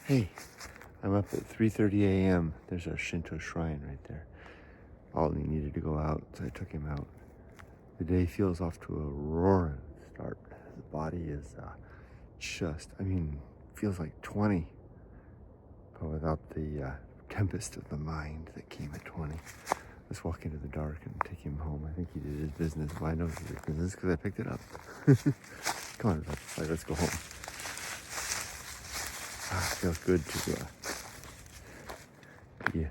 Hey, I'm up at 3:30 a.m. There's our Shinto shrine right there. Ollie needed to go out, so I took him out. The day feels off to a roaring start. The body is feels like 20, but without the tempest of the mind that came at 20. Let's walk into the dark and take him home. I think he did his business. Well, I know he did his business because I picked it up. Come on, bud. Let's go home. It feels good to be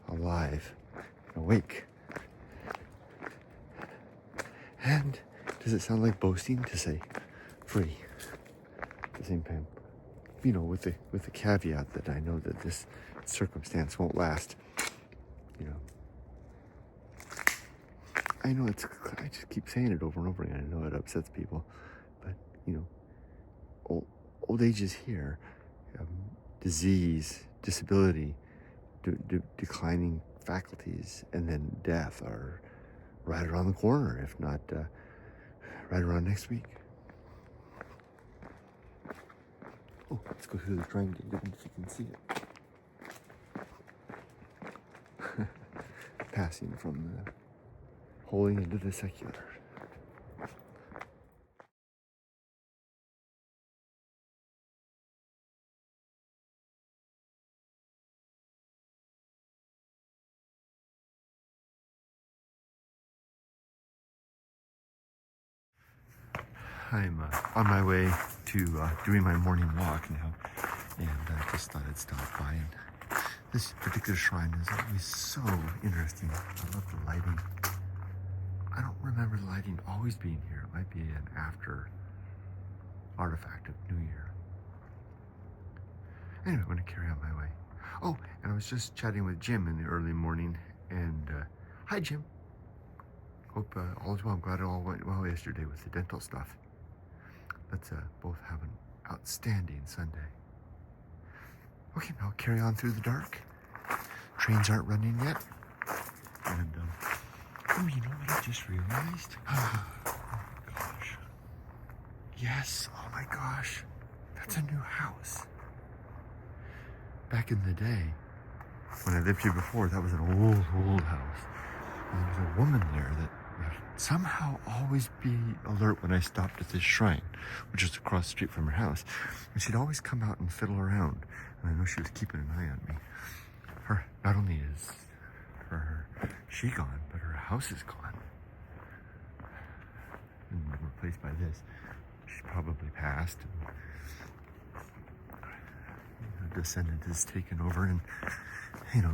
alive and awake. And does it sound like boasting to say free? At the same time, with the caveat that I know that this circumstance won't last. I know I just keep saying it over and over again. I know it upsets people, but old age is here. Disease, disability, declining faculties, and then death are right around the corner, if not right around next week. Oh, let's go through the shrine gate if you can see it. Passing from the holy into the secular. I'm on my way to doing my morning walk now, and I just thought I'd stop by. And this particular shrine is always so interesting. I love the lighting. I don't remember the lighting always being here. It might be an after artifact of New Year. Anyway, I'm going to carry on my way. Oh, and I was just chatting with Jim in the early morning, and hi, Jim. Hope all is well. I'm glad it all went well yesterday with the dental stuff. Let's both have an outstanding Sunday. Okay, now carry on through the dark. Trains aren't running yet. And, you know what I just realized? Oh, gosh. Yes, oh my gosh. That's a new house. Back in the day, when I lived here before, that was an old house. And there was a woman there that would somehow always be alert when I stopped at this shrine, which is across the street from her house. And she'd always come out and fiddle around. And I know she was keeping an eye on me. Not only is she gone, but her house is gone. And replaced by this. She probably passed. And a descendant has taken over and,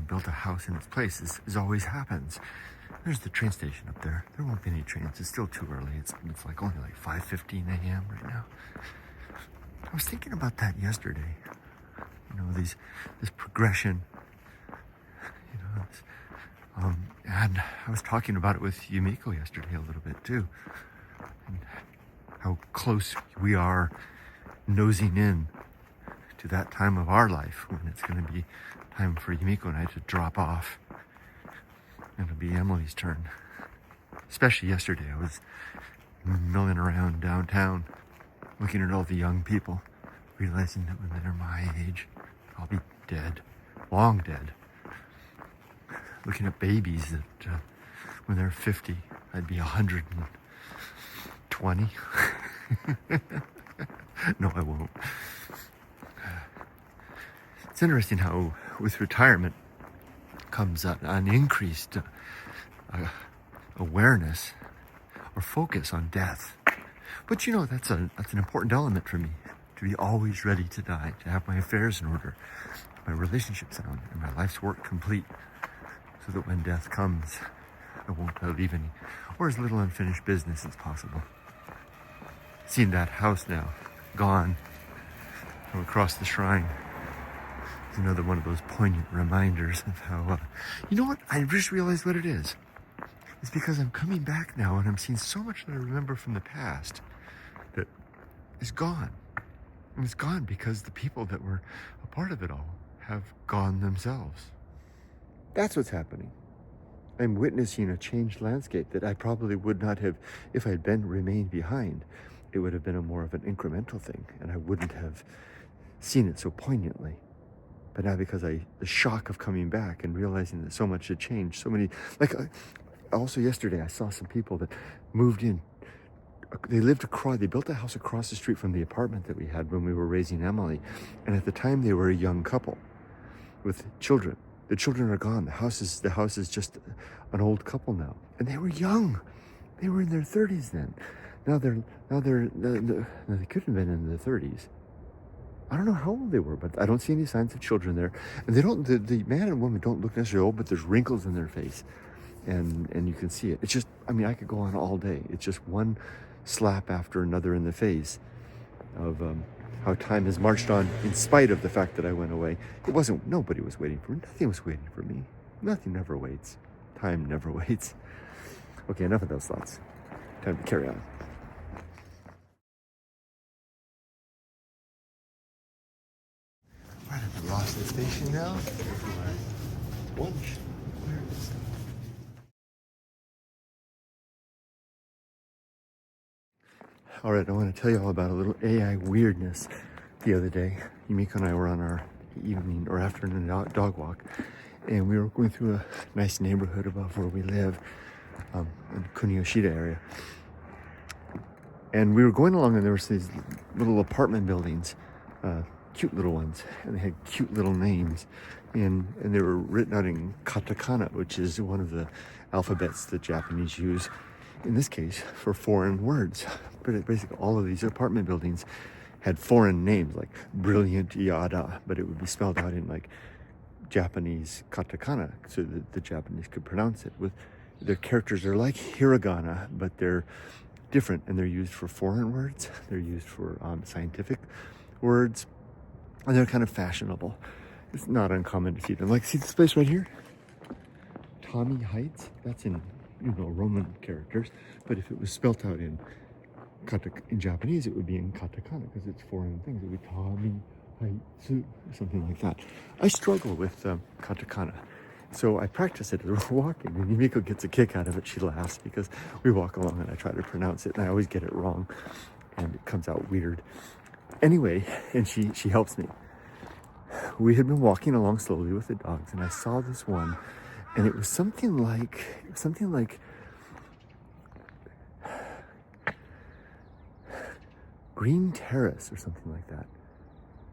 built a house in its place, as always happens. There's the train station up there. There won't be any trains. It's still too early. It's only like 5:15 a.m. right now. I was thinking about that yesterday. This progression. And I was talking about it with Yumiko yesterday a little bit too. And how close we are nosing in to that time of our life when it's going to be time for Yumiko and I to drop off. And it'll be Emily's turn. Especially yesterday, I was milling around downtown, looking at all the young people, realizing that when they're my age, I'll be dead, long dead. Looking at babies that when they're 50, I'd be 120. No, I won't. It's interesting how with retirement comes an increased awareness or focus on death. But that's an important element for me, to be always ready to die, to have my affairs in order, my relationships sound, and my life's work complete, so that when death comes, I won't leave any, or as little unfinished business as possible. Seeing that house now, gone, from across the shrine, is another one of those poignant reminders of how, you know what, I just realized what it is. It's because I'm coming back now and I'm seeing so much that I remember from the past that is gone. And it's gone because the people that were a part of it all have gone themselves. That's what's happening. I'm witnessing a changed landscape that I probably would not have, if I had remained behind. It would have been more of an incremental thing, and I wouldn't have seen it so poignantly. But now because the shock of coming back and realizing that so much had changed, so many, also yesterday I saw some people that moved in. They built a house across the street from the apartment that we had when we were raising Emily. And at the time they were a young couple with children. The children are gone. The house is just an old couple now. And they were young. They were in their 30s then. Now they could have been in their 30s. I don't know how old they were, but I don't see any signs of children there. And the man and woman don't look necessarily old, but there's wrinkles in their face. And you can see it. It's just, I could go on all day. It's just one slap after another in the face of how time has marched on in spite of the fact that I went away. Nobody was waiting for me. Nothing was waiting for me. Nothing never waits. Time never waits. Okay, enough of those thoughts. Time to carry on. Right at the Rawson station now. My lunch. Where is it? All right, I want to tell you all about a little AI weirdness the other day. Yumiko and I were on our evening or afternoon dog walk, and we were going through a nice neighborhood above where we live, in the Kunioshida area. And we were going along, and there was these little apartment buildings, cute little ones, and they had cute little names, and they were written out in katakana, which is one of the alphabets that Japanese use, in this case, for foreign words. But basically all of these apartment buildings had foreign names, like Brilliant Yada, but it would be spelled out in like Japanese katakana, so that the Japanese could pronounce it. With their characters are like hiragana, but they're different, and they're used for foreign words. They're used for scientific words, and they're kind of fashionable. It's not uncommon to see them. Like, see this place right here? Tommy Heights. That's in, Roman characters. But if it was spelt out in Japanese, it would be in katakana because it's foreign things. It would be Tommy Heights, something like that. I struggle with katakana. So I practice it as we're walking, and Yumiko gets a kick out of it. She laughs because we walk along and I try to pronounce it, and I always get it wrong, and it comes out weird. Anyway, and she helps me. We had been walking along slowly with the dogs, and I saw this one, and it was something like Green Terrace or something like that.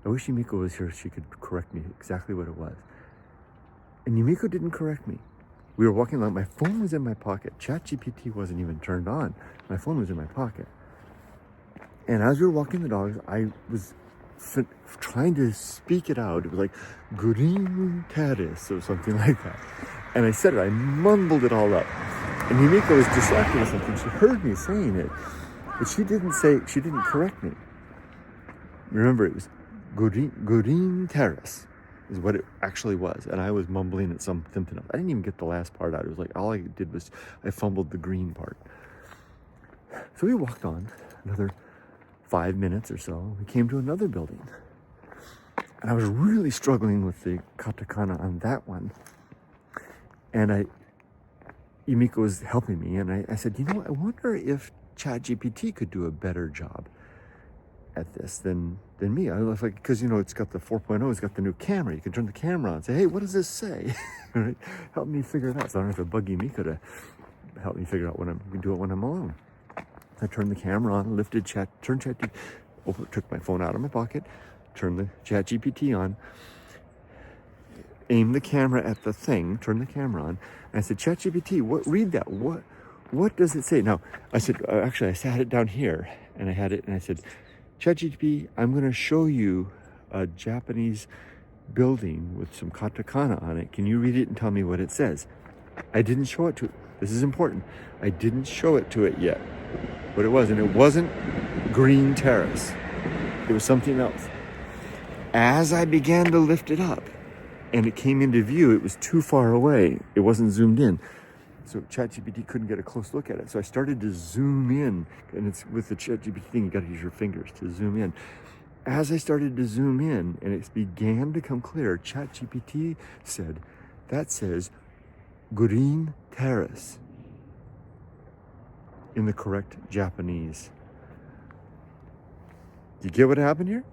I wish Yumiko was here so she could correct me exactly what it was. And Yumiko didn't correct me. We were walking along. My phone was in my pocket. ChatGPT wasn't even turned on. My phone was in my pocket. And as we were walking the dogs, I was trying to speak it out. It was like Green Terrace or something like that. And I said it. I mumbled it all up. And Yumiko was distracted with something. She heard me saying it, but she didn't correct me. Remember, it was Green Terrace is what it actually was. And I was mumbling at something else. I didn't even get the last part out. It was like, all I did was I fumbled the green part. So we walked on another 5 minutes or so. We came to another building. And I was really struggling with the katakana on that one. And Yumiko was helping me. And I said, I wonder if ChatGPT could do a better job at this than me. I was like, because it's got the 4.0, it's got the new camera. You can turn the camera on and say, hey, what does this say? Right? Help me figure it out. So I don't have to bug Yumiko to help me figure out do it when I'm alone. I turned the camera on, took my phone out of my pocket, turned the ChatGPT on, aimed the camera at the thing, turned the camera on, and I said, ChatGPT, read that. What does it say? Now, I said, actually, I sat it down here, and I had it, and I said, ChatGPT, I'm going to show you a Japanese building with some katakana on it. Can you read it and tell me what it says? I didn't show it to it. This is important. I didn't show it to it yet. What it was, and it wasn't Green Terrace. It was something else. As I began to lift it up, and it came into view, it was too far away. It wasn't zoomed in. So ChatGPT couldn't get a close look at it. So I started to zoom in, and it's with the ChatGPT thing, you got to use your fingers to zoom in. As I started to zoom in, and it began to come clear, ChatGPT said, that says Green Terrace in the correct Japanese. Do you get what happened here?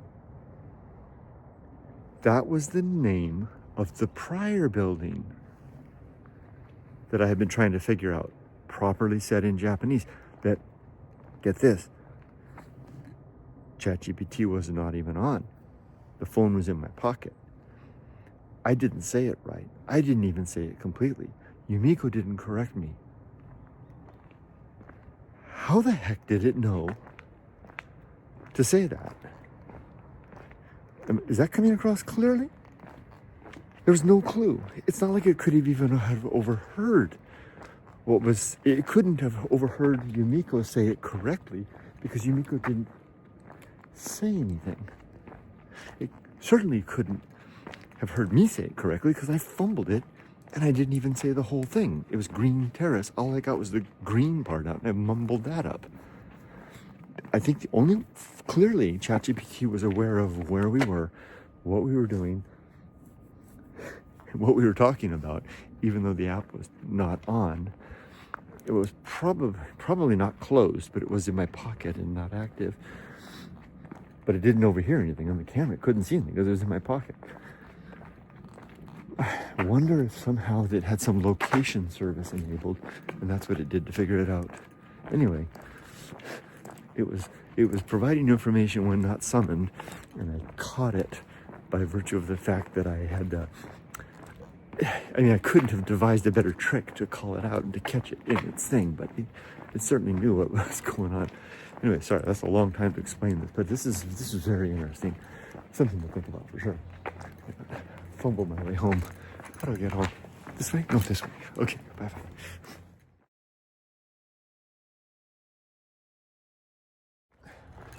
That was the name of the prior building that I had been trying to figure out, properly said in Japanese. That, get this, ChatGPT was not even on. The phone was in my pocket. I didn't say it right. I didn't even say it completely. Yumiko didn't correct me. How the heck did it know to say that? Is that coming across clearly? There was no clue. It's not like it could have even have overheard what was, it couldn't have overheard Yumiko say it correctly because Yumiko didn't say anything. It certainly couldn't have heard me say it correctly because I fumbled it and I didn't even say the whole thing. It was Green Terrace. All I got was the green part out and I mumbled that up. I think clearly ChatGPT was aware of where we were, what we were doing, what we were talking about, even though the app was not on. It was probably not closed, but it was in my pocket and not active. But it didn't overhear anything on the camera. It couldn't see anything because it was in my pocket. I wonder if somehow it had some location service enabled, and that's what it did to figure it out. Anyway, it was providing information when not summoned, and I caught it by virtue of the fact that I had. I couldn't have devised a better trick to call it out and to catch it in its thing, but it certainly knew what was going on. Anyway, sorry, that's a long time to explain this, but this is very interesting. Something to think about for sure. Fumble my way home. How do I get home? This way? No, this way. Okay, bye.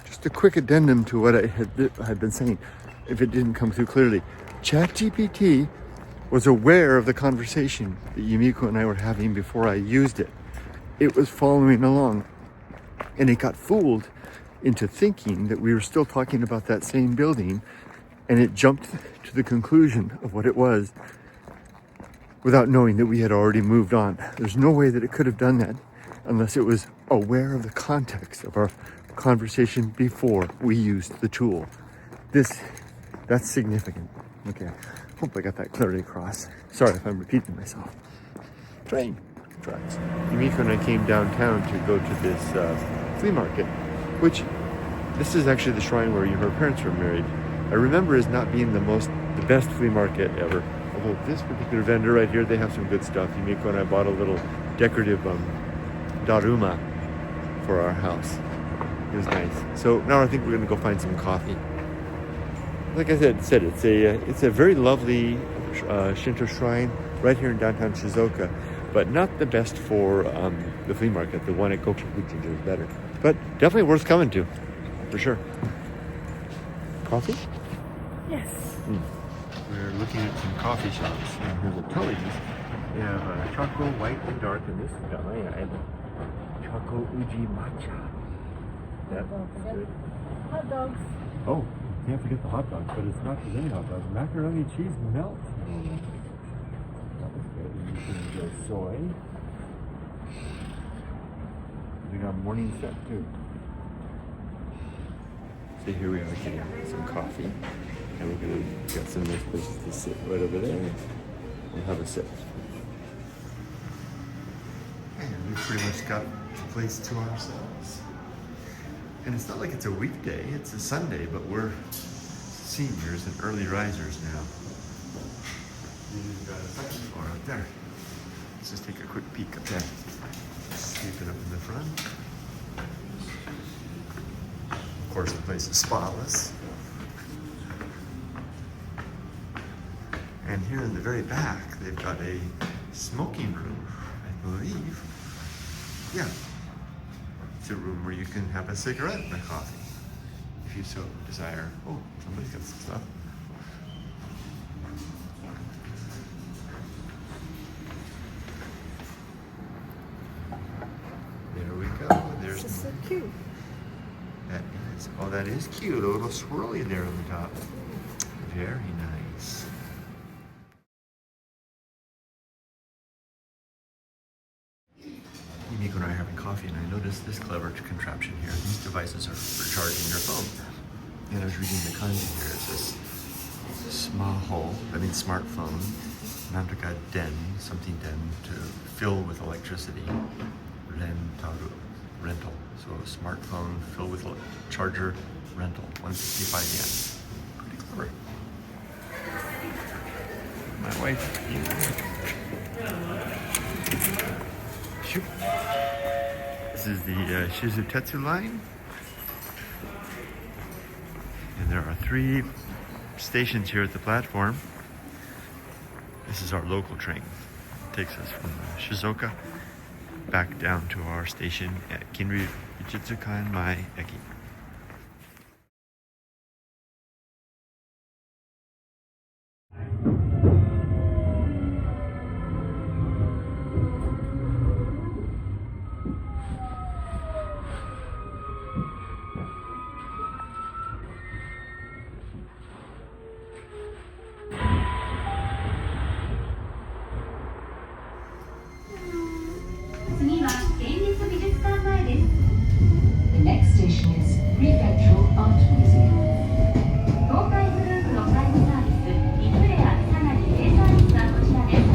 Just a quick addendum to what I had been saying, if it didn't come through clearly. ChatGPT was aware of the conversation that Yumiko and I were having before I used it. It was following along, and it got fooled into thinking that we were still talking about that same building, and it jumped to the conclusion of what it was without knowing that we had already moved on. There's no way that it could have done that unless it was aware of the context of our conversation before we used the tool. That's significant. Okay, hope I got that clearly across. Sorry if I'm repeating myself. Train tracks. Yumiko and I came downtown to go to this flea market, which this is actually the shrine where her parents were married. I remember as not being the best flea market ever. Although this particular vendor right here, they have some good stuff. Yumiko and I bought a little decorative daruma for our house. It was nice. So now I think we're gonna go find some coffee. Like I said, it's a very lovely Shinto shrine right here in downtown Shizuoka, but not the best for the flea market. The one at Kokiguchi is better, but definitely worth coming to, for sure. Coffee? Yes. We're looking at some coffee shops, and here's the Tully's. We have Choco White and Dark, and this has got my eye. Choco Uji Matcha. That's good. Hot dogs. Oh, can't forget the hot dogs, but it's not just any hot dogs. Macaroni cheese melt. That was good. And you can enjoy soy. We got morning set too. So here we are getting some coffee. And we're gonna get some nice places to sit right over there. We'll have a sip. And we've pretty much got the place to ourselves. And it's not like it's a weekday, it's a Sunday, but we're seniors and early risers now. We've got a second floor out there. Let's just take a quick peek up there. Sweep it up in the front. Of course, the place is spotless. And here in the very back, they've got a smoking room, I believe. Yeah. It's a room where you can have a cigarette and a coffee, if you so desire. Oh, somebody's got some stuff. There we go. There's This is so cute. That is cute. A little swirly there on the top. Very nice. Yumiko and I are having coffee, and I noticed this clever contraption here. These devices are for charging your phone. And I was reading the kanji here. It says smartphone, I mean smartphone, nantoka den, something den to fill with electricity, rental. So a smartphone filled with charger rental, 165 yen. Pretty clever. My wife. Shoot. This is the Shizutetsu line. And there are 3 stations here at the platform. This is our local train. It takes us from Shizuoka back down to our station at Kinryu Ichitsukan Mai Eki. The next station is Prefectural Art Museum. 東海グループのタイムサービス、リクレアさなぎデイサービスはこちらです。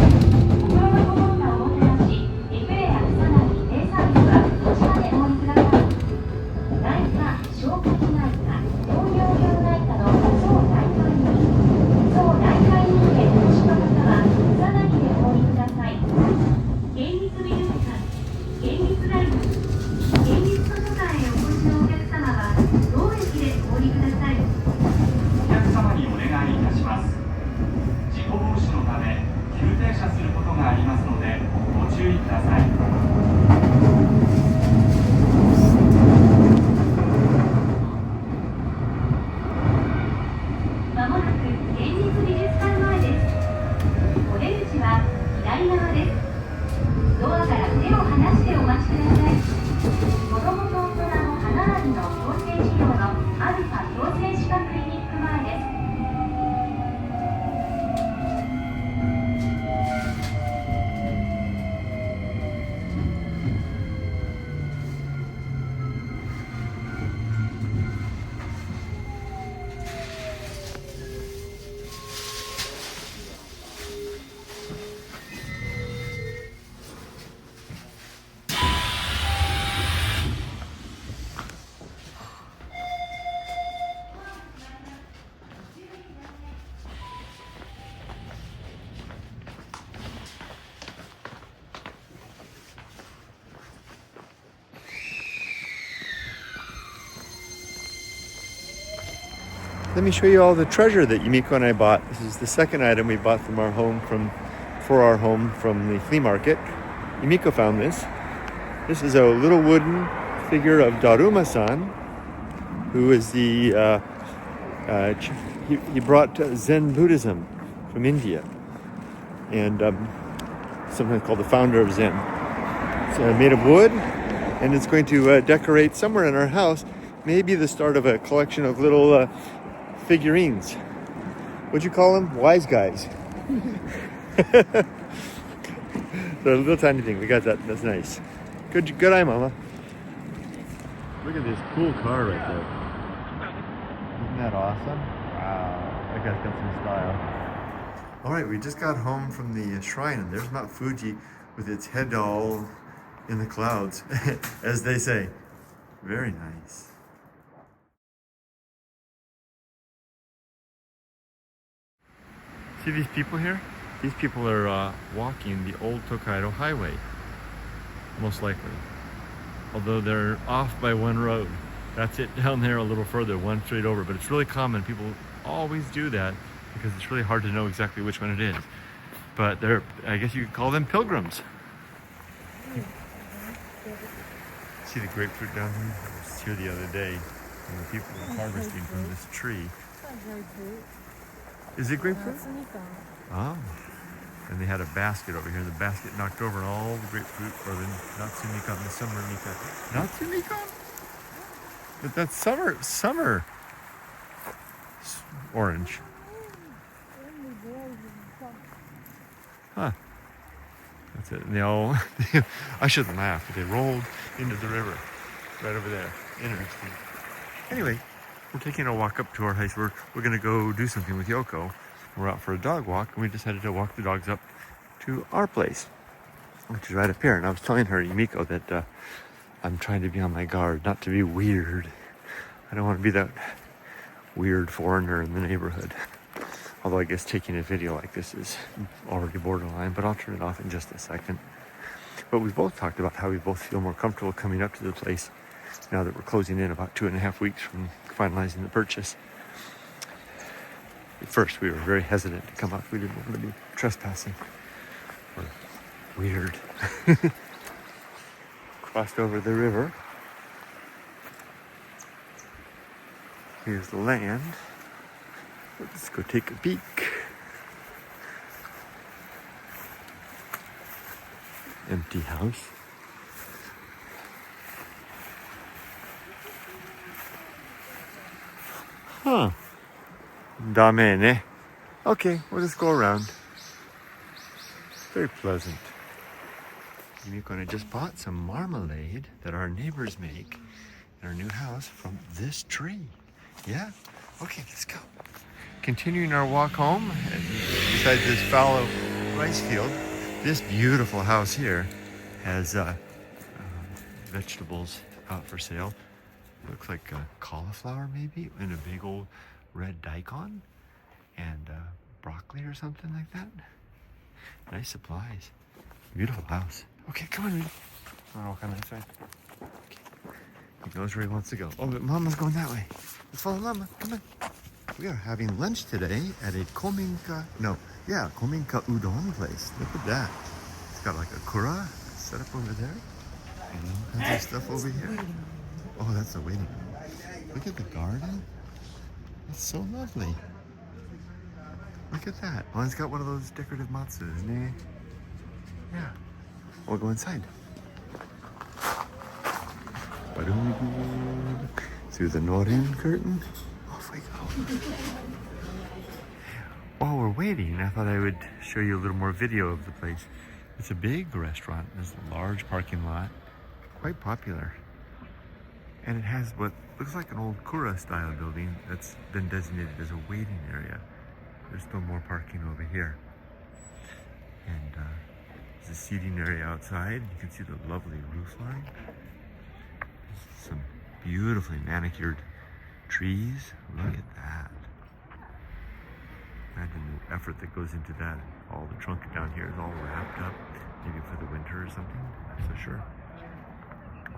心のこもったおもてなし、リクレアさなぎデイサービスはこちらでお降りください。内科、消化器内科、糖尿病内科の総内科医院、総内科医院へお越しの方はさなぎでお降りください。県立美術館、県立大学、県立図書館へお越しのお客様は当駅でお降りください。お客様にお願いいたします。事故防止のため急停車することがありますのでご注意ください。まもなく県立美術館前です。お出口は左側です。ドアから手を離してお待ちください。子どもと大人の歯並びの矯正治療のアルファ矯正歯科クリニック前です。Let me show you all the treasure that Yumiko and I bought. This is the second item we bought for our home from the flea market. Yumiko found this. This is a little wooden figure of Daruma-san, who is the he brought Zen Buddhism from India, and sometimes called the founder of Zen. It's made of wood, and it's going to decorate somewhere in our house. Maybe the start of a collection of little figurines. What'd you call them? Wise guys. So a little tiny thing. We got that. That's nice. Good eye, Mama. Look at this cool car right there. Isn't that awesome? Wow. That guy's got some style. All right, we just got home from the shrine, and there's Mount Fuji with its head all in the clouds, as they say. Very nice. See these people here? These people are walking the old Tokaido highway, most likely. Although they're off by one road. That's it down there a little further, one straight over. But it's really common. People always do that because it's really hard to know exactly which one it is. But they're, I guess you could call them pilgrims. See the grapefruit down here? I was here the other day and the people were harvesting from this tree. Is it grapefruit? Oh. And they had a basket over here. The basket knocked over and all the grapefruit, or the Natsumikan, the summer mikan. Natsumikan? But that's summer orange. Huh. That's it. And they all, I shouldn't laugh, but they rolled into the river right over there. Interesting. Anyway, we're taking a walk up to our house. We're going to go do something with Yoko. We're out for a dog walk, and we decided to walk the dogs up to our place, which is right up here. And I was telling her, Yumiko, that I'm trying to be on my guard, not to be weird. I don't want to be that weird foreigner in the neighborhood. Although I guess taking a video like this is already borderline, but I'll turn it off in just a second. But we both talked about how we both feel more comfortable coming up to the place now that we're closing in about 2.5 weeks from finalizing the purchase. At first, we were very hesitant to come up. We didn't want to be trespassing or weird. Crossed over the river. Here's the land. Let's go take a peek. Empty house. Huh. Damene. Okay, we'll just go around. Very pleasant. Yumiko and I just bought some marmalade that our neighbors make in our new house from this tree. Yeah? Okay, let's go. Continuing our walk home, beside this fallow rice field, this beautiful house here has vegetables out for sale. Looks like cauliflower maybe, and a big old red daikon, and broccoli or something like that. Nice supplies. Beautiful house. Okay, come on, Rudy. I want to walk on that side. Okay. He knows where he wants to go. Oh, but Mama's going that way. Let's follow Mama. Come on. We are having lunch today at a kominka udon place. Look at that. It's got like a kura set up over there. And all kinds of stuff over here. Oh, that's the waiting room. Look at the garden. It's so lovely. Look at that. Oh, it's got one of those decorative matsus, isn't it? Yeah. We'll go inside. Through the Norin curtain. Off we go. While we're waiting, I thought I would show you a little more video of the place. It's a big restaurant. There's a large parking lot. Quite popular. And it has what looks like an old Kura style building that's been designated as a waiting area. There's still more parking over here. And there's a seating area outside. You can see the lovely roof line. There's some beautifully manicured trees. Look at that. Imagine the effort that goes into that. All the trunk down here is all wrapped up, maybe for the winter or something, I'm not so sure.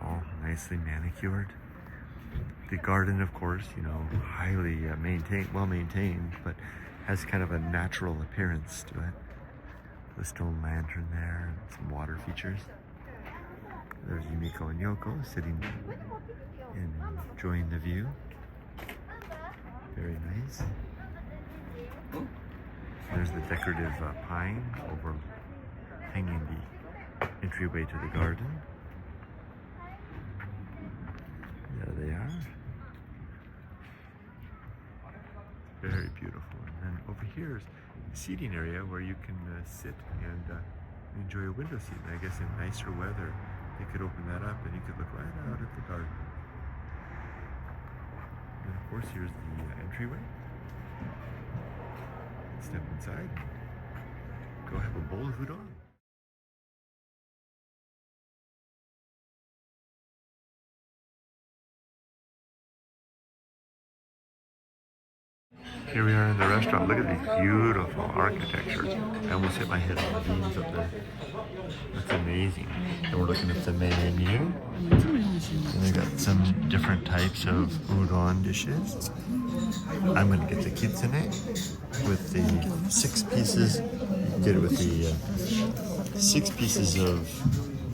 All nicely manicured. The garden, of course, you know, highly well maintained, but has kind of a natural appearance to it. The stone lantern there, and some water features. There's Yumiko and Yoko sitting and enjoying the view. Very nice. There's the decorative pine overhanging the entryway to the garden. There they are. Very beautiful. And then over here is a seating area where you can sit and enjoy a window seat. And I guess in nicer weather, they could open that up and you could look right out at the garden. And of course, here's the entryway. Step inside. Go have a bowl of udon. Here we are in the restaurant. Look at the beautiful architecture. I almost hit my head on the beams up there. That's amazing. And we're looking at the menu. And they got some different types of udon dishes. I'm going to get the kitsune with the 6 pieces. Get it with the 6 pieces of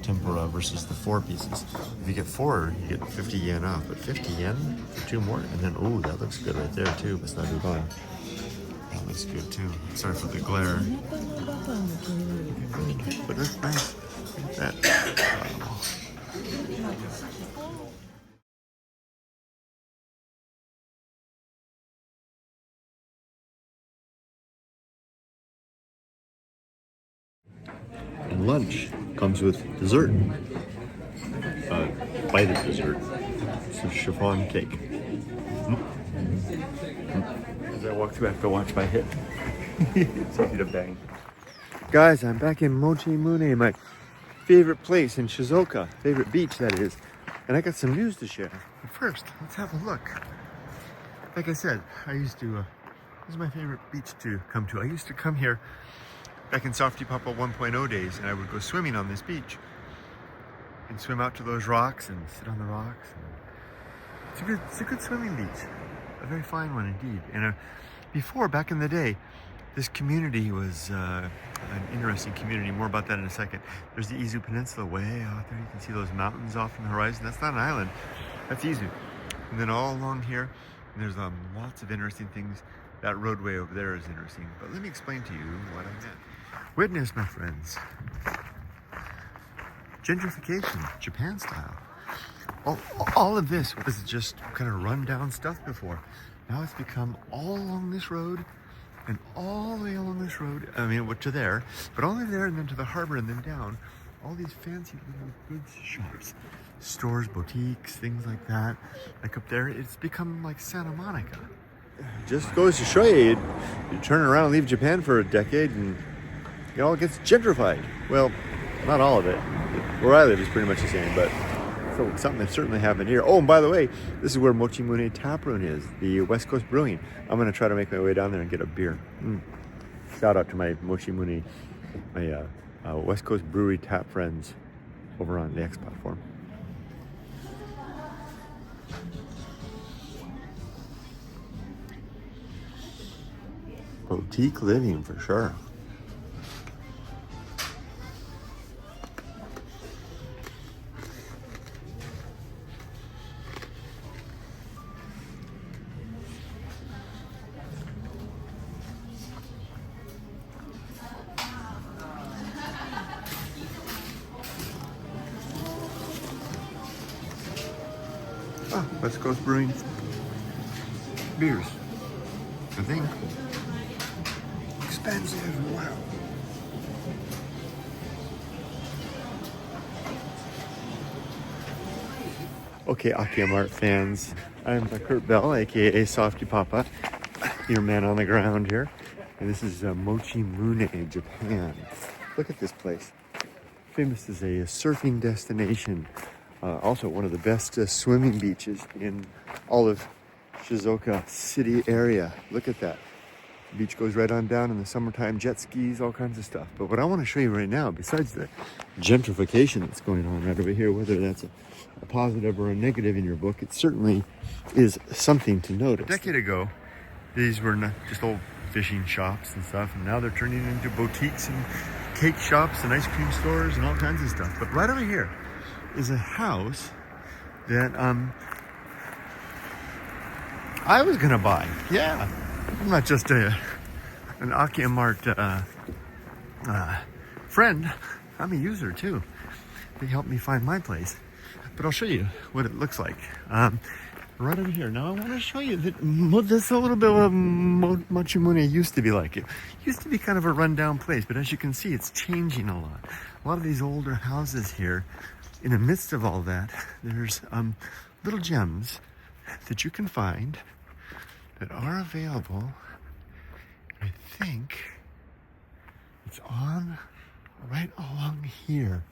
tempura versus the 4 pieces. If you get 4, you get 50 yen off, but 50 yen for 2 more, and then, oh, that looks good right there too. It's not udon. That looks good too. Sorry for the glare. But that's nice. Look at that. Wow. And lunch comes with dessert. Bite of dessert. It's a chiffon cake. walk through, I have to watch my hip. It's easy to bang. Guys, I'm back in Mochi-mune, my favorite place in Shizuoka, favorite beach that is. And I got some news to share. But first, let's have a look. Like I said, this is my favorite beach to come to. I used to come here back in softypapa 1.0 days, and I would go swimming on this beach and swim out to those rocks and sit on the rocks. It's a good swimming beach, a very fine one indeed. And before, back in the day, this community was an interesting community. More about that in a second. There's the Izu Peninsula way out there. You can see those mountains off on the horizon. That's not an island. That's Izu. And then all along here, there's lots of interesting things. That roadway over there is interesting. But let me explain to you what I meant. Weirdness, my friends. Gentrification, Japan style. All of this was just kind of run-down stuff before. Now it's become all along this road and all the way along this road, I mean, to there, but only there and then to the harbor and then down, all these fancy little goods shops, stores, boutiques, things like that. Like up there, it's become like Santa Monica. Just goes to show you, you turn around and leave Japan for a decade and it all gets gentrified. Well, not all of it. Where I live is pretty much the same, but so something that certainly happened here. Oh, and by the way, this is where Mochi-mune Taproom is, the West Coast Brewing. I'm going to try to make my way down there and get a beer. Shout out to my Mochi-mune, my West Coast Brewery tap friends over on the X platform. Boutique living for sure. West Coast Brewing beers, I think. Expensive, wow. Okay, Akiyamart fans, I'm Kurt Bell, aka softypapa, your man on the ground here. And this is Mochi-mune, Japan. Look at this place. Famous as a surfing destination. Also one of the best swimming beaches in all of Shizuoka city area. Look at that. The beach goes right on down in the summertime, jet skis, all kinds of stuff. But what I want to show you right now, besides the gentrification that's going on right over here, whether that's a positive or a negative in your book, it certainly is something to notice. A decade ago, these were not just old fishing shops and stuff, and now they're turning into boutiques and cake shops and ice cream stores and all kinds of stuff. But right over here is a house that I was gonna buy. Yeah, I'm not just an Akiyamart friend. I'm a user too. They helped me find my place. But I'll show you what it looks like. Right over here. Now I want to show you that this is a little bit of what Mochi-mune used to be like. It used to be kind of a rundown place, but as you can see, it's changing a lot. A lot of these older houses here, in the midst of all that, there's little gems that you can find that are available. I think it's on right along here.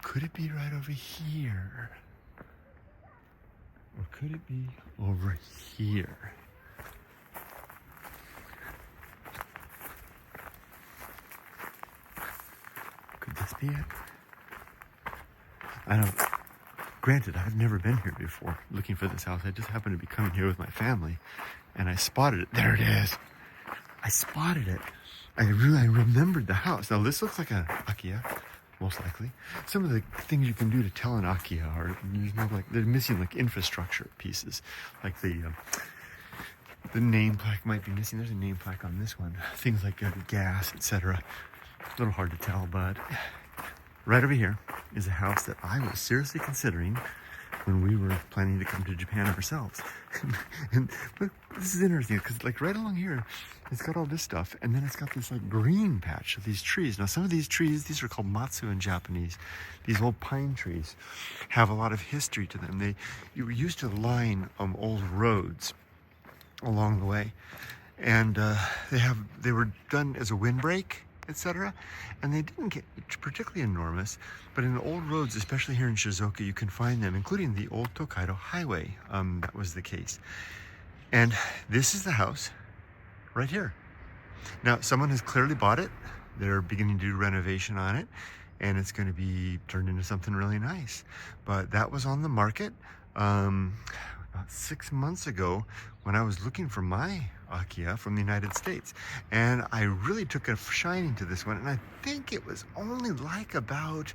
Could it be right over here? Or could it be over here? Could this be it? I don't. Granted, I've never been here before looking for this house. I just happened to be coming here with my family and I spotted it. There it is. I spotted it. I remembered the house. Now this looks like an Akiya, most likely. Some of the things you can do to tell an Akiya are they're missing like infrastructure pieces, like the name plaque might be missing. There's a name plaque on this one. Things like gas, etc. A little hard to tell, but right over here is a house that I was seriously considering when we were planning to come to Japan ourselves. And this is interesting because like right along here, it's got all this stuff, and then it's got this like green patch of these trees. Now some of these trees, these are called matsu in Japanese. These old pine trees have a lot of history to them. You were used to line old roads along the way. And they were done as a windbreak, etc. And they didn't get particularly enormous, but in the old roads, especially here in Shizuoka, you can find them, including the old Tokaido Highway. That was the case. And this is the house right here. Now, someone has clearly bought it. They're beginning to do renovation on it, and it's going to be turned into something really nice. But that was on the market about 6 months ago when I was looking for my Akiya from the United States. And I really took a shining to this one, and I think it was only like about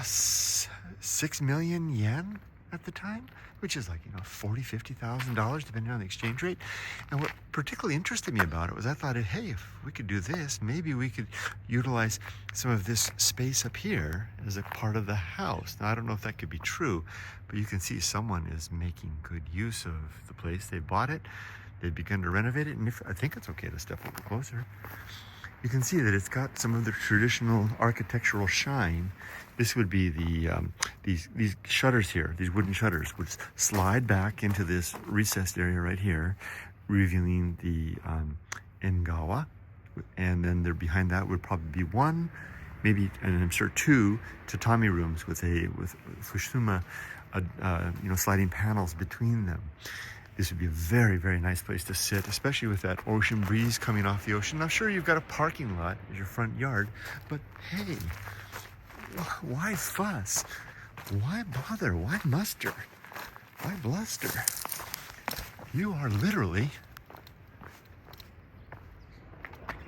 6 million yen at the time, which is like, $40,000-$50,000 depending on the exchange rate. And what particularly interested me about it was I thought, hey, if we could do this, maybe we could utilize some of this space up here as a part of the house. Now, I don't know if that could be true, but you can see someone is making good use of the place. They bought it, they've begun to renovate it, and I think it's okay to step a little closer. You can see that it's got some of the traditional architectural shine. This would be the these shutters here, these wooden shutters, would slide back into this recessed area right here, revealing the Engawa. And then there behind that would probably be one, maybe, and I'm sure two tatami rooms with fushima, sliding panels between them. This would be a very, very nice place to sit, especially with that ocean breeze coming off the ocean. I'm sure you've got a parking lot as your front yard, but hey, why fuss? Why bother? Why muster? Why bluster? You are literally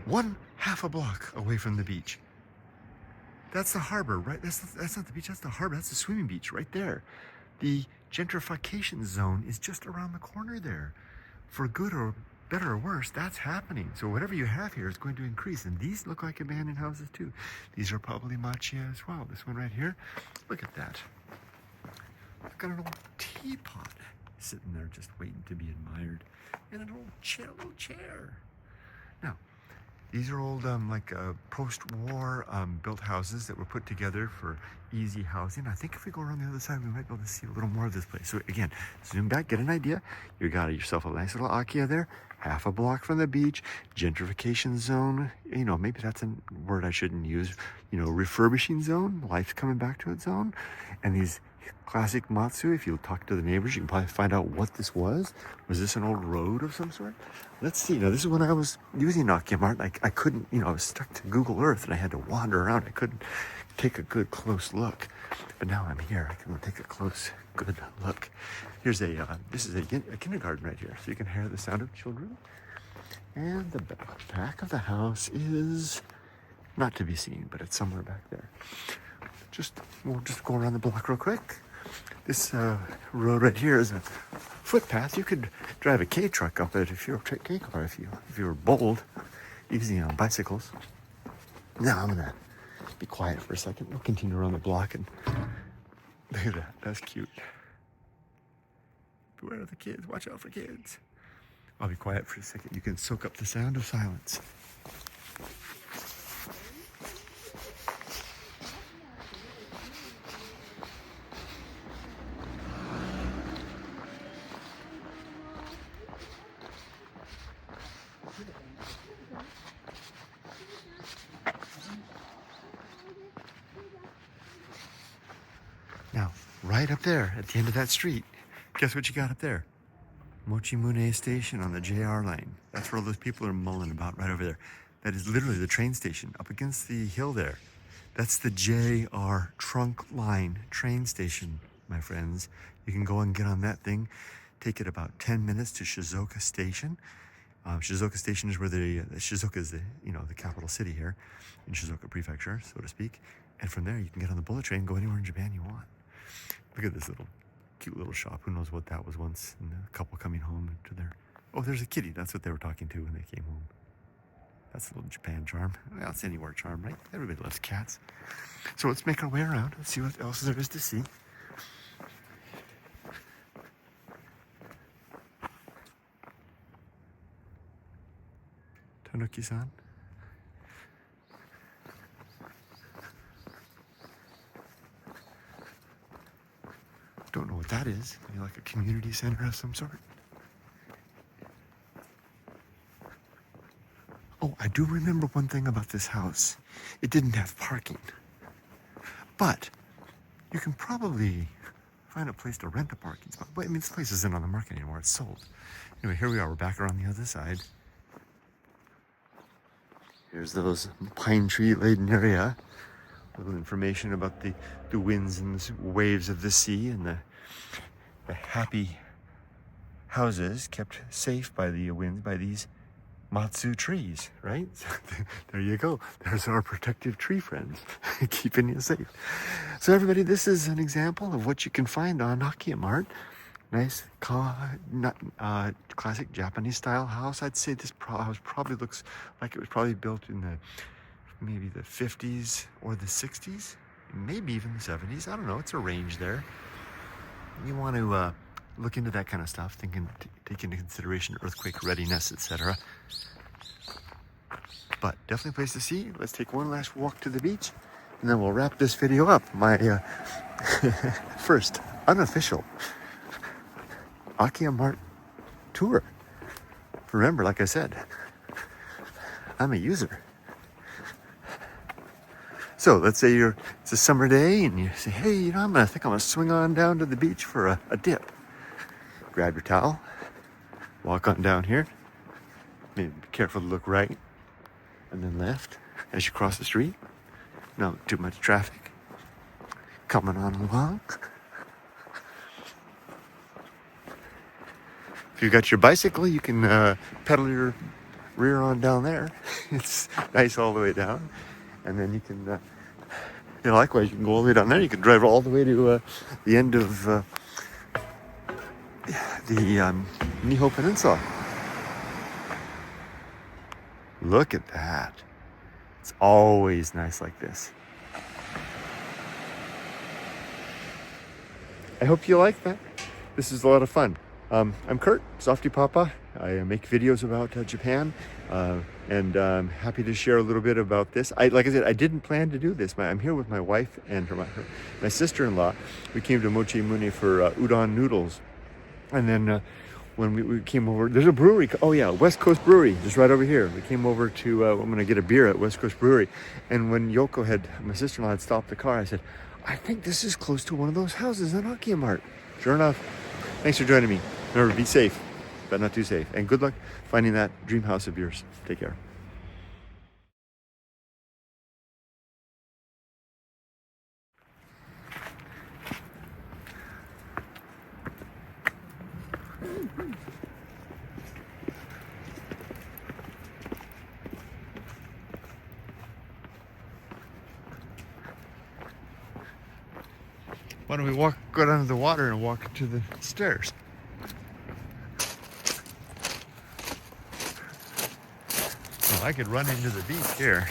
1/2 a block away from the beach. That's the harbor, right? That's not the beach, that's the harbor. That's the swimming beach right there. The gentrification zone is just around the corner there. For good or better or worse, that's happening. So whatever you have here is going to increase. And these look like abandoned houses too. These are probably machiya as well. This one right here, look at that. I've got an old teapot sitting there just waiting to be admired. And an old chair. Now, these are old, post-war built houses that were put together for easy housing. I think if we go around the other side, we might be able to see a little more of this place. So again, zoom back, get an idea. You got yourself a nice little Akiya there, 1/2 a block from the beach, gentrification zone. Maybe that's a word I shouldn't use. Refurbishing zone, life's coming back to its zone. And these classic matsu, if you talk to the neighbors, you can probably find out what this was. Was this an old road of some sort? Let's see. Now, this is when I was using Akiya Mart. I couldn't, I was stuck to Google Earth and I had to wander around. I couldn't take a good close look. But now I'm here. I can take a close, good look. Here's this is a kindergarten right here. So you can hear the sound of children. And the back of the house is not to be seen, but it's somewhere back there. We'll just go around the block real quick. This road right here is a footpath. You could drive a K truck up it if you're a K car, if you were bold, easy on bicycles. Now I'm gonna be quiet for a second. We'll continue around the block and look at that. That's cute. Beware of the kids. Watch out for kids. I'll be quiet for a second. You can soak up the sound of silence. Now, right up there at the end of that street, guess what you got up there? Mochi-mune station on the JR line. That's where all those people are mulling about right over there. That is literally the train station up against the hill there. That's the JR trunk line train station, my friends. You can go and get on that thing. Take it about 10 minutes to Shizuoka Station. Shizuoka Station is where Shizuoka is the capital city here in Shizuoka Prefecture, so to speak. And from there, you can get on the bullet train and go anywhere in Japan you want. Look at this cute little shop. Who knows what that was once? And a couple coming home to their... Oh, there's a kitty. That's what they were talking to when they came home. That's a little Japan charm. Well, it's anywhere charm, right? Everybody loves cats. So let's make our way around. Let's see what else there is to see. Tanuki-san. Don't know what that is. Maybe like a community center of some sort. Oh, I do remember one thing about this house. It didn't have parking. But you can probably find a place to rent a parking spot. But I mean, this place isn't on the market anymore. It's sold. Anyway, here we are. We're back around the other side. Here's those pine tree laden area. A little information about the winds and the waves of the sea and the happy houses kept safe by the winds by these matsu trees, right? There you go. There's our protective tree friends keeping you safe. So everybody, this is an example of what you can find on Akiyamart. Nice, classic Japanese style house. I'd say this house probably looks like it was probably built in maybe the 50s or the 60s, maybe even the 70s. I don't know. It's a range there. You want to look into that kind of stuff, take into consideration earthquake readiness, etc. But definitely a place to see. Let's take one last walk to the beach, and then we'll wrap this video up. My first unofficial Akiyamart tour. Remember, like I said, I'm a user. So let's say it's a summer day and you say, hey, I think I'm gonna swing on down to the beach for a dip. Grab your towel, walk on down here. Maybe be careful to look right and then left as you cross the street. Not too much traffic coming on along. If you got your bicycle, you can pedal your rear on down there. It's nice all the way down. And then you can, likewise, you can go all the way down there. You can drive all the way to the end of the Niho Peninsula. Look at that. It's always nice like this. I hope you like that. This is a lot of fun. I'm Kurt, Softypapa. I make videos about Japan, and I'm happy to share a little bit about this. Like I said, I didn't plan to do this. I'm here with my wife and my sister-in-law. We came to Mochi-mune for udon noodles. And then when we came over, there's a brewery. Oh yeah, West Coast Brewery, just right over here. We came over to, I'm going to get a beer at West Coast Brewery. And when my sister-in-law had stopped the car, I said, I think this is close to one of those houses on Akiyamart. Sure enough. Thanks for joining me. Remember, be safe, but not too safe. And good luck finding that dream house of yours. Take care. Why don't we go down to the water and walk to the stairs? Well, I could run into the beach here.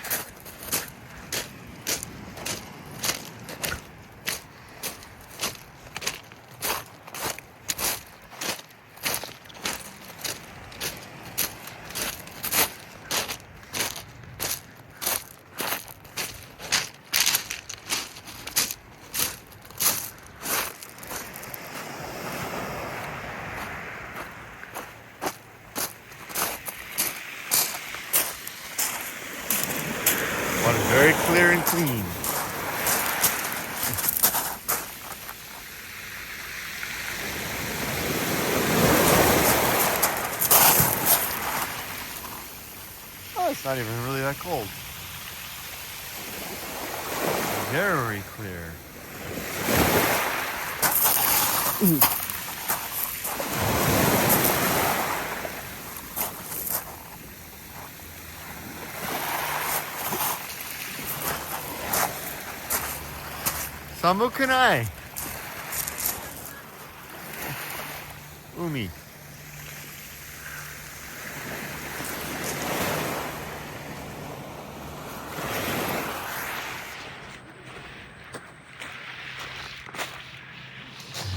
Water very clear and clean. Oh, it's not even really that cold. Very clear. Samukunai. Umi.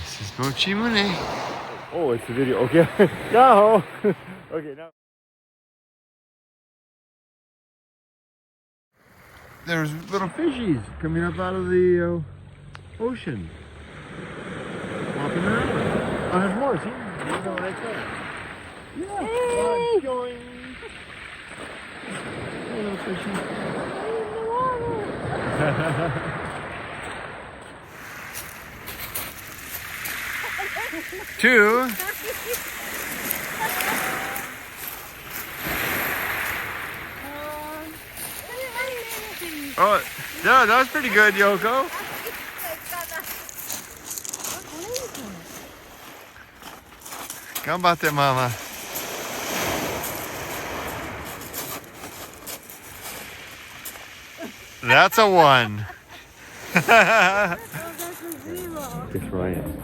This is Mochi-mune. Oh, it's a video. Okay. Yahoo! Okay, now. There's little fishies coming up out of the ocean. Walking around. Oh, there's more, see? You know right there. Yeah. Hey. Two. Oh, yeah, that was pretty good, Yoko. Ganbatte, mama. That's a 1. Guess where I am?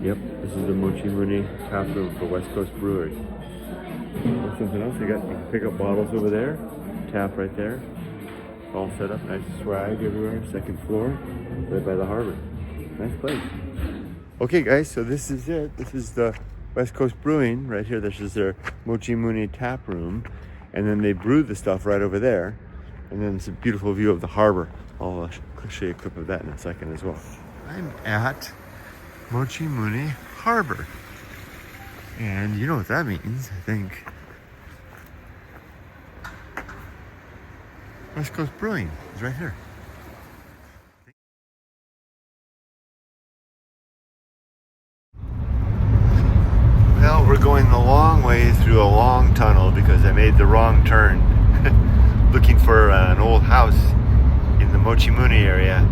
Yep, this is the Mochi-mune tap room for West Coast Brewery. There's something else. You can pick up bottles over there, tap right there. All set up, nice swag everywhere. 2nd floor, right by the harbor. Nice place. Okay, guys, so this is it. This is the West Coast Brewing right here. This is their Mochi-mune tap room, and then they brew the stuff right over there. And then it's a beautiful view of the harbor. I'll show you a clip of that in a second as well. I'm at Mochi-mune Harbor. And you know what that means, I think. West Coast Brewing is right here. Well, we're going the long way through a long tunnel because I made the wrong turn. Looking for an old house in the Mochi-mune area.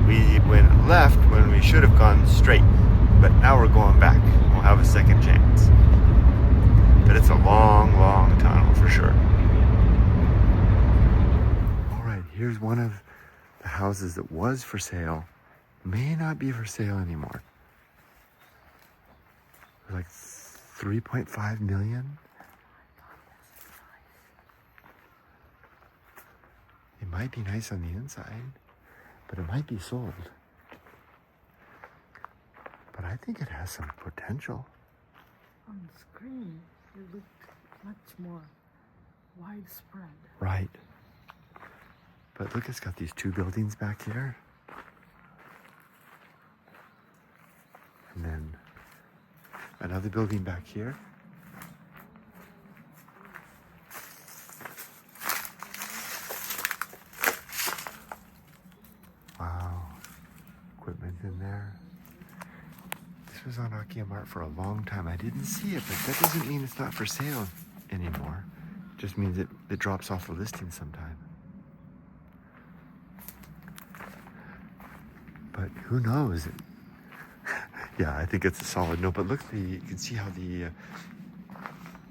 We went left when we should have gone straight, but now we're going back. We'll have a second chance. But it's a long, long tunnel for sure. All right, here's one of the houses that was for sale. May not be for sale anymore. Like 3.5 million. It might be nice on the inside, but it might be sold. But I think it has some potential. On the screen, it looked much more widespread. Right. But look, it's got these 2 buildings back here. And then another building back here. Wow. Equipment in there. This was on Akiyamart for a long time. I didn't see it, but that doesn't mean it's not for sale anymore. It just means it drops off the listing sometime. But who knows? Yeah, I think it's a solid note. But look, you can see how the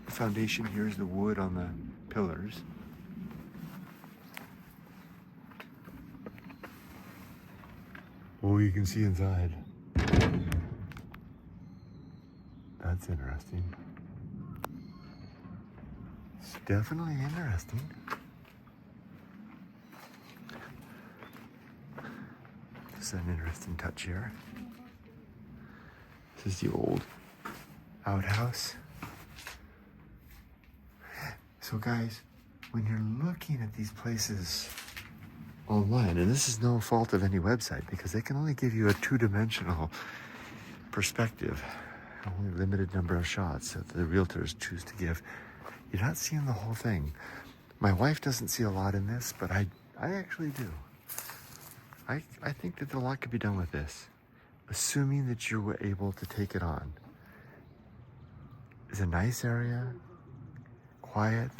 foundation here is the wood on the pillars. Oh, you can see inside. That's interesting. It's definitely interesting. This is an interesting touch here. This is the old outhouse. So guys, when you're looking at these places online, and this is no fault of any website because they can only give you a 2-dimensional perspective, only a limited number of shots that the realtors choose to give. You're not seeing the whole thing. My wife doesn't see a lot in this, but I actually do. I think that a lot could be done with this, assuming that you were able to take it on. It's a nice area, quiet.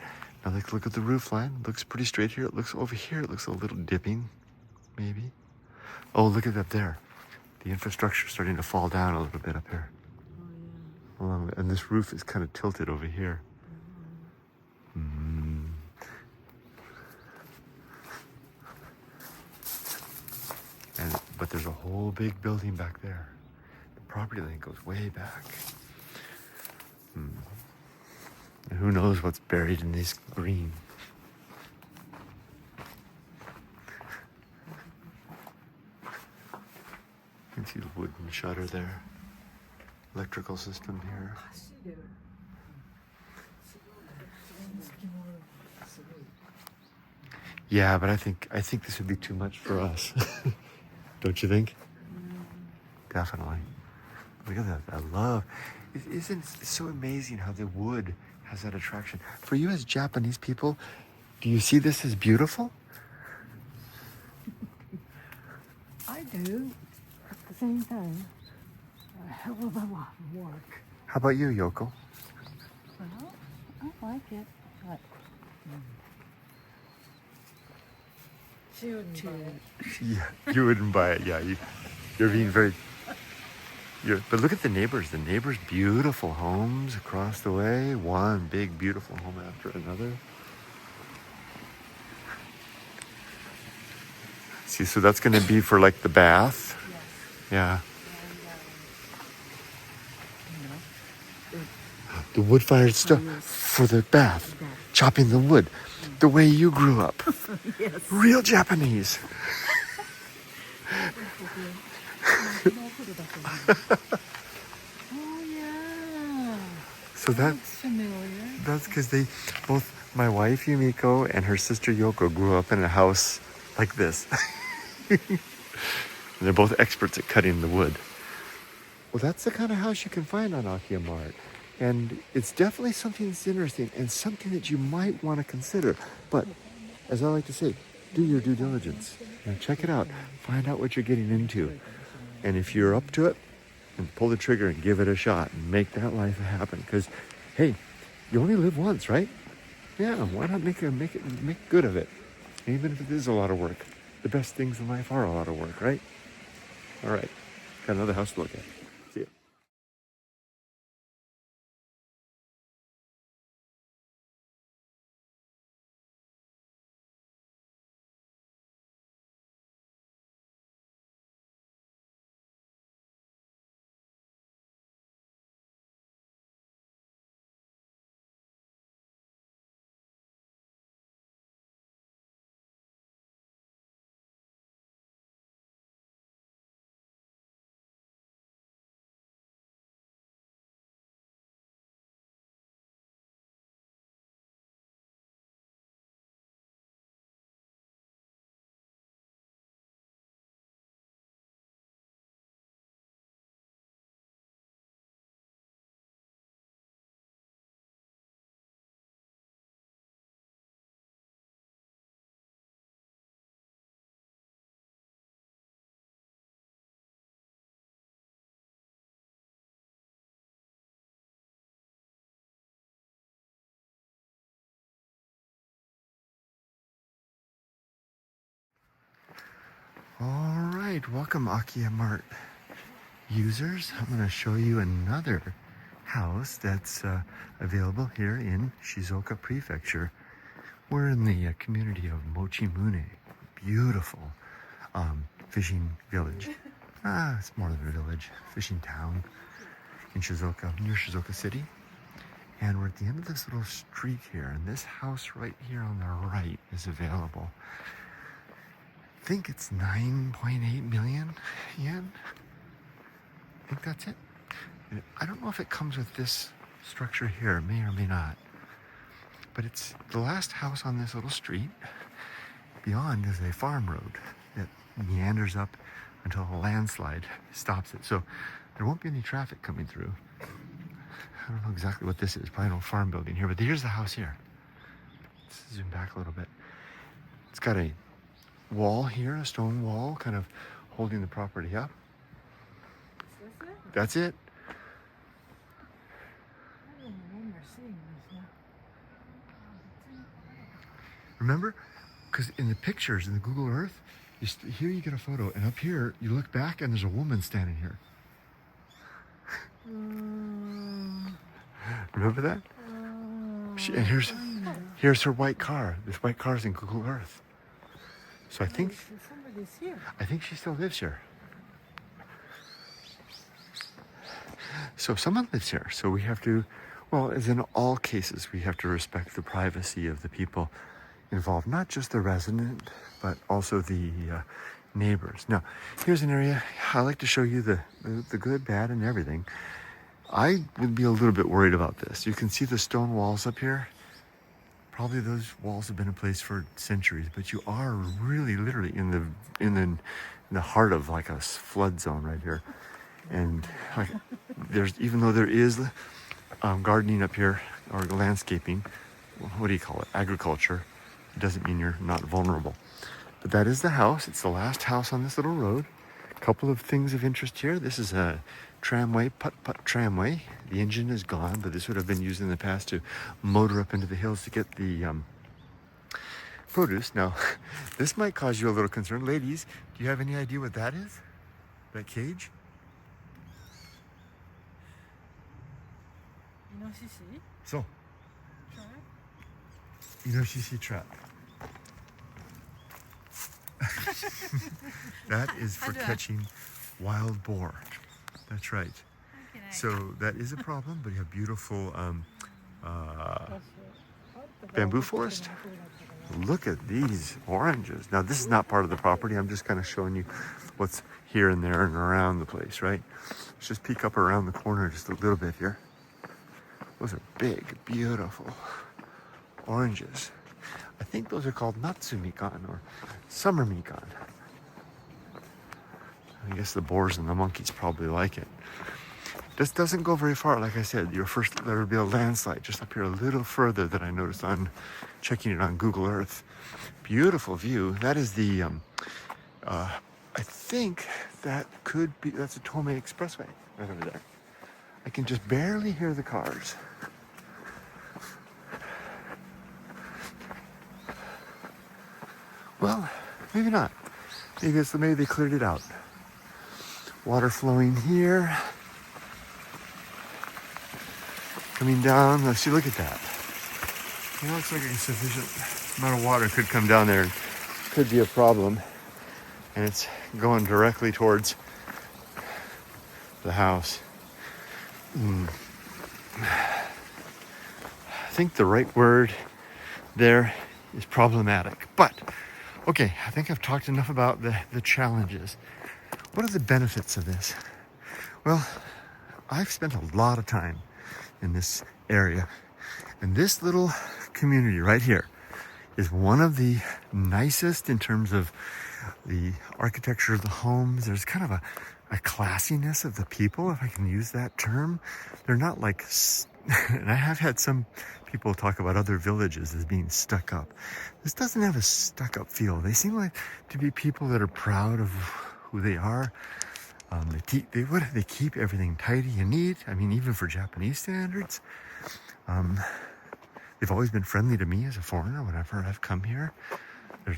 Now let's look at the roof line. It looks pretty straight here. It looks over here. It looks a little dipping, maybe. Oh, look at that there. The infrastructure is starting to fall down a little bit up here. And this roof is kind of tilted over here. But there's a whole big building back there. The property line goes way back. And who knows what's buried in this green. You can see the wooden shutter there. Electrical system here. Yeah, but I think this would be too much for us. Don't you think? Definitely. Look at that. I love. Isn't it so amazing how the wood has that attraction? For you as Japanese people, do you see this as beautiful? I do. At the same time, a hell of a lot of work. How about you, Yoko? Well, I like it, but she wouldn't buy it. Yeah, you wouldn't buy it. Yeah, you're being very. But look at the neighbors. The neighbors, beautiful homes across the way. One big, beautiful home after another. See, so that's going to be for like the bath. Yes. Yeah. And, The wood-fired stove for the bath. Chopping the wood. The way you grew up. yes. Real Japanese. Oh yeah. So That's familiar. that's because both my wife Yumiko and her sister Yoko grew up in a house like this. And they're both experts at cutting the wood. Well, that's the kind of house you can find on Akiya Mart. And it's definitely something that's interesting and something that you might want to consider. But as I like to say, do your due diligence. Check it out. Find out what you're getting into. And if you're up to it, and pull the trigger and give it a shot and make that life happen. Because, hey, you only live once, right? Yeah, why not make good of it? Even if it is a lot of work. The best things in life are a lot of work, right? All right, got another house to look at. See ya. All right, welcome Akiya Mart users. I'm going to show you another house that's available here in Shizuoka Prefecture. We're in the community of Mochi-mune, beautiful fishing village. It's more than a village, fishing town in Shizuoka, near Shizuoka City. And we're at the end of this little street here, and this house right here on the right is available. I think it's 9.8 million yen. I think that's it. I don't know if it comes with this structure here. It may or may not. But it's the last house on this little street. Beyond is a farm road that meanders up until a landslide stops it. So there won't be any traffic coming through. I don't know exactly what this is. Probably no farm building here, but here's the house here. Let's zoom back a little bit. It's got a wall here, a stone wall, kind of holding the property up. Is this it? That's it. I don't remember seeing this now. Remember? Because in the pictures, in the Google Earth, here you get a photo, and up here, you look back and there's a woman standing here. Remember that? And here's her white car. This white car's in Google Earth. So I think somebody's here. I think she still lives here. So someone lives here. So we have to, well, as in all cases, we have to respect the privacy of the people involved, not just the resident, but also the neighbors. Now, here's an area I like to show you the good, bad, and everything. I would be a little bit worried about this. You can see the stone walls up here. Probably those walls have been in place for centuries, but you are really literally in the heart of like a flood zone right here. And like, even though there is gardening up here or landscaping, what do you call it? Agriculture. It doesn't mean you're not vulnerable. But that is the house. It's the last house on this little road. couple of things of interest here. This is a tramway, putt-putt tramway. The engine is gone, but this would have been used in the past to motor up into the hills to get the produce. Now, this might cause you a little concern. Ladies, do you have any idea what that is? That cage? So, Inoshishi trap. That is for catching wild boar. That's right. So that is a problem, but you have beautiful bamboo forest. Look at these oranges. Now this is not part of the property. I'm just kind of showing you what's here and there and around the place, right? Let's just peek up around the corner just a little bit here. Those are big, beautiful oranges. I think those are called Natsu Mikan or summer Mikan. I guess the boars and the monkeys probably like it. This doesn't go very far, like I said. There would be a landslide just up here a little further that I noticed on checking it on Google Earth. Beautiful view. That is the, I think that's a Tomei Expressway right over there. I can just barely hear the cars. Well, maybe not. Maybe they cleared it out. Water flowing here. Coming down. Let's see, look at that. It looks like a sufficient amount of water could come down there. Could be a problem. And it's going directly towards the house. I think the right word there is problematic. But, okay, I think I've talked enough about the challenges. What are the benefits of this? Well, I've spent a lot of time in this area. And this little community right here is one of the nicest in terms of the architecture of the homes. There's kind of a classiness of the people, if I can use that term. They're not like, and I have had some people talk about other villages as being stuck up. This doesn't have a stuck up feel. They seem like to be people that are proud of who they are. They keep everything tidy and neat. I mean, even for Japanese standards. They've always been friendly to me as a foreigner whenever I've come here. There's,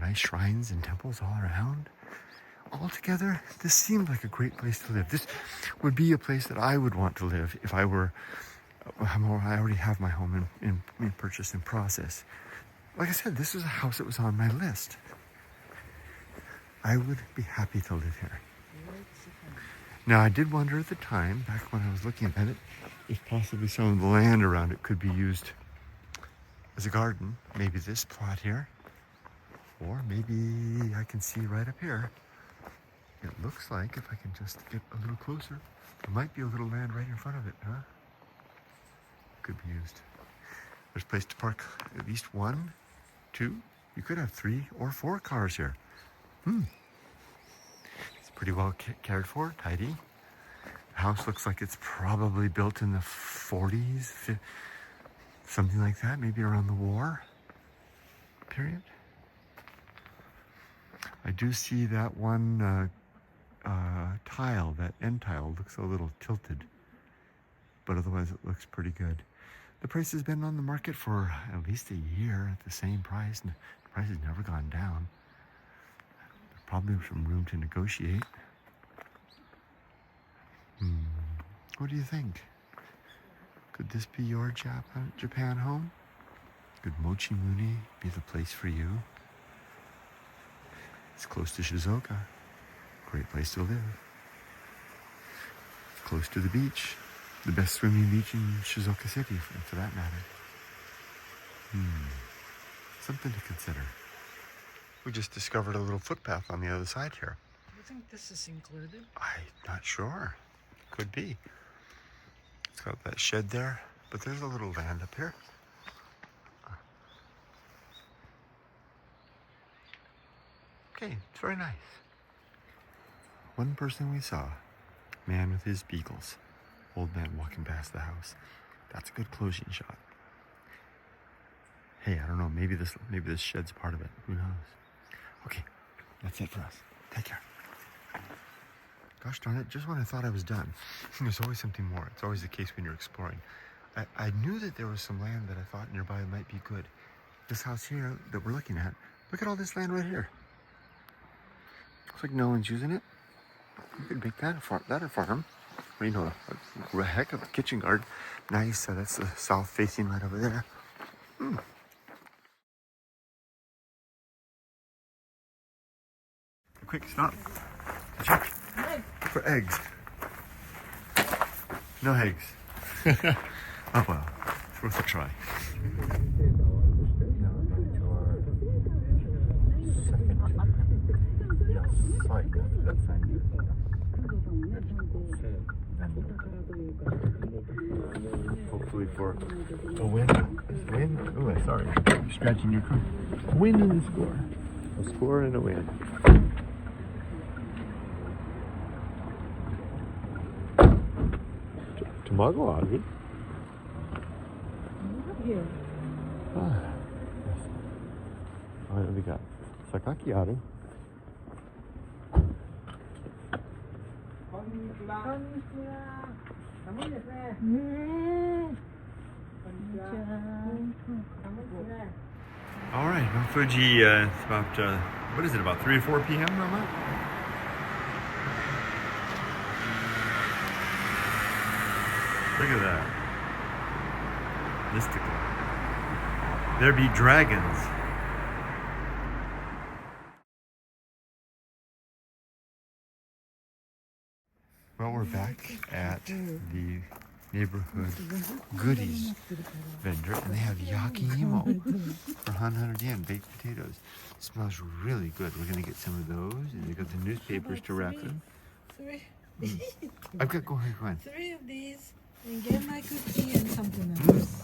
nice shrines and temples all around. Altogether, this seemed like a great place to live. This would be a place that I would want to live if I already have my home in purchase in process. Like I said, this is a house that was on my list. I would be happy to live here. Now, I did wonder at the time, back when I was looking at it, if possibly some of the land around it could be used as a garden. Maybe this plot here, or maybe I can see right up here. It looks like, if I can just get a little closer, there might be a little land right in front of it, huh? Could be used. There's a place to park at least 1, 2, you could have 3 or 4 cars here. It's pretty well cared for, tidy. The house looks like it's probably built in the 40s, something like that, maybe around the war period. I do see that one tile, that end tile, looks a little tilted, but otherwise it looks pretty good. The price has been on the market for at least a year at the same price, and the price has never gone down. There's probably some room to negotiate. What do you think? Could this be your Japan home? Could Mochi-mune be the place for you? It's close to Shizuoka. Great place to live. Close to the beach. The best swimming beach in Shizuoka City, for that matter. Something to consider. We just discovered a little footpath on the other side here. Do you think this is included? I'm not sure. Could be. It's got that shed there, but there's a little land up here. Okay, it's very nice. One person we saw, man with his beagles. Old man walking past the house. That's a good closing shot. Hey, I don't know, maybe this shed's part of it. Who knows? Okay, that's it for us. Take care. Gosh darn it, just when I thought I was done, there's always something more. It's always the case when you're exploring. I knew that there was some land that I thought nearby might be good. This house here that we're looking at, look at all this land right here. Looks like no one's using it. You could make that a farm. Or, you know, a heck of a kitchen garden. Nice, that's the south facing right over there. Quick stop. Check for eggs. No eggs. Oh well, it's worth a try. Hopefully for a win. Oh, sorry. You're scratching your car. Win and a score. A score and a win. Tamago Agi. Here. Alright, we got Sakaki Aru. All right, Mount Fuji, it's about, what is it, about 3 or 4 p.m. Rama? Look at that. Mystical. There be dragons. Well, we're back at the neighborhood goodies vendor, and they have yakimo for 100 yen, baked potatoes. It smells really good. We're gonna get some of those, and they got the newspapers to wrap them. I've got, go ahead. 3 of these, and get my cookie and something else.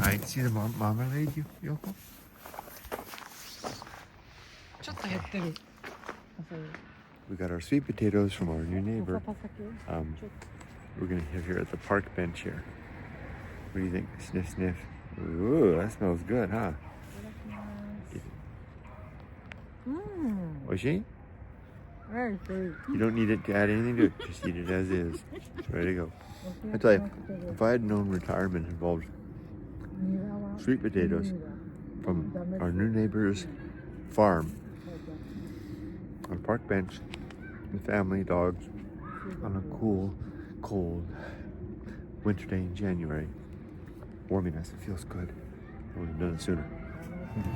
I see the marmalade, Yoko? ちょっと減ってる。 We got our sweet potatoes from our new neighbor. We're gonna have here at the park bench here. What do you think? Sniff, sniff. Ooh, that smells good, huh? Oishi? Very sweet. You don't need it to add anything to it. Just eat it as is. It's ready to go. I tell you, if I had known retirement involved sweet potatoes from our new neighbor's farm on a park bench with family, dogs, on a cool, cold winter day in January, warming us, it feels good. I would have done it sooner.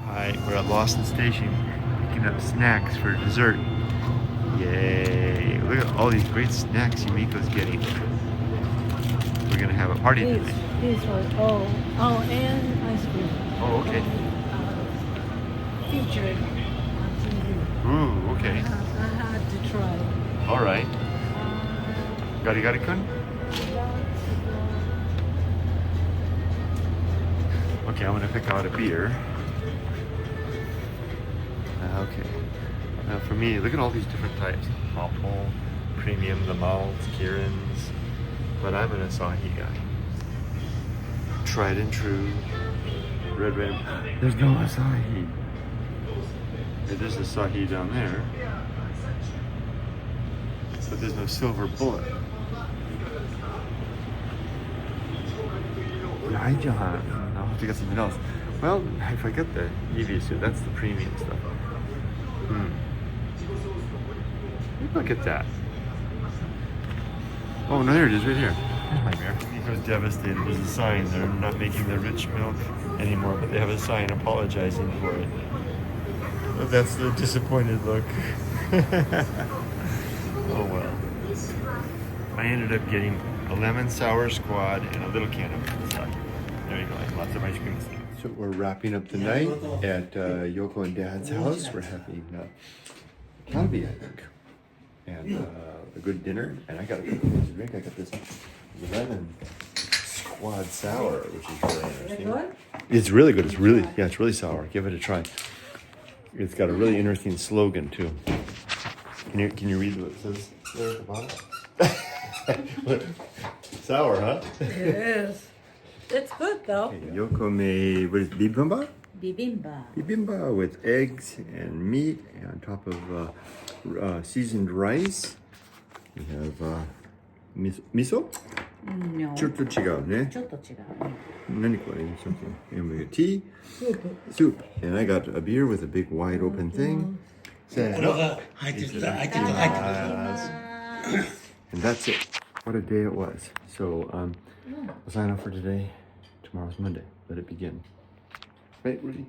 Hi, we're at Lawson Station picking up snacks for dessert. Yay! Look at all these great snacks Yumiko's getting. We're gonna have a party tonight. These were, and ice cream. Oh, okay. Featured on TV. Ooh, okay. I had to try. All right. Gari-gari-kun? Okay, I'm gonna pick out a beer. Okay. Now for me, look at all these different types. Apple, premium, the malts, Kirin's. But I'm an Asahi guy. Tried and true. Red. There's no Asahi. There's Asahi down there. But there's no silver bullet. I'll have to get something else. Well, if I get the Evisu, that's the premium stuff. Maybe I'll get that. Oh, no, there it is, right here. Here's my beer. Yumiko's devastated. There's a sign. They're not making the rich milk anymore, but they have a sign apologizing for it. Oh, that's the disappointed look. Oh, well. I ended up getting a lemon sour squad and a little can of Asahi. There you go, lots of ice cream. So we're wrapping up the night at Yoko and Dad's house. We're having Calbee, I think, and a good dinner. And I got a couple things to drink. I got this lemon squad sour, which is really interesting. It's really good. It's really sour. Give it a try. It's got a really interesting slogan too. Can you read what it says there at the bottom? Sour, huh? It is. It's good though. Okay, Yoko made, what is it, bibimbap? Bibimbap with eggs and meat on top of seasoned rice. We have miso? No. ちょっと違うね。ちょっと違う。何これ? Something. And we got tea, soup, and I got a beer with a big wide open thing. And that's it. What a day it was. So we'll sign off for today. Tomorrow's Monday. Let it begin. Right, Rudy?